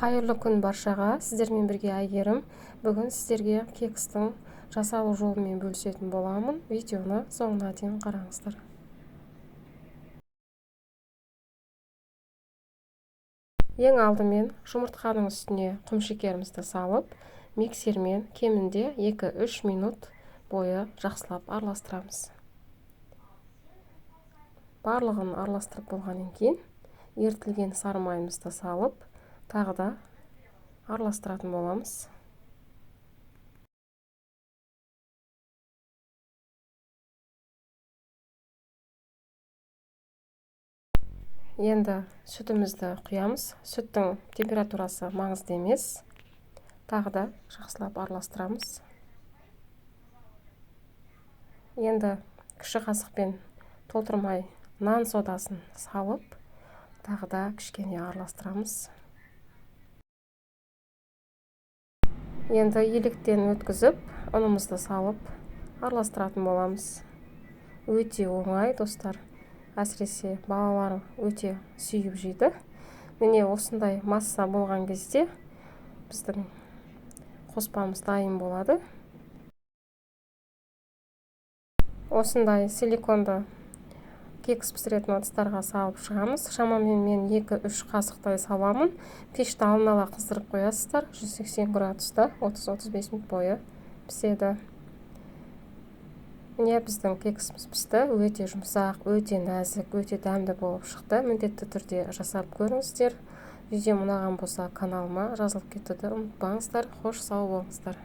Қайырлы күн баршаға, сіздермен бірге Әйгерім. Бүгін сіздерге кекстің жасалу жолымен бөлісетін боламын. Видеоны соңына дейін қараңыздар. Ең алдымен жұмыртқаның үстіне құмшекерімізді салып, миксермен кемінде 2-3 минут бойы жақсылап араластырамыз. Барлығын араластырып болғаннан кейін ерітілген сары майымызды салып, тағы да араластыратын боламыз. Енді сүтімізді құямыз. Сүттің температурасы маңызды емес. Тағы да жақсылап араластырамыз. Енді кіші қасықпен толтырмай нан содасын салып, тағы да кішкене араластырамыз. Енді електен өткізіп, ұнымызды салып араластыратын боламыз. Өте оңай, достар. Әсіресе балалар өте сүйіп жейді. Міне осындай масса болған кезде біздің қоспамыз дайын болады. Осындай силиконды кекс пісіретін ыдыстарға салып шығамыз. Шамамен мен 2-3 қасықтай саламын. Пешті алдын ала қыздырып қоясыздар. 180 градуста 30-35 минут бойы піседі. Міне біздің кексіміз пісті. Өте жұмсақ, өте нәзік, өте дәмді болып шықты. Міндетті түрде жасап көріңіздер. Видео ұнаған болса каналыма жазылып кетуді ұмытпаңыздар. Хош, сау болыңыздар.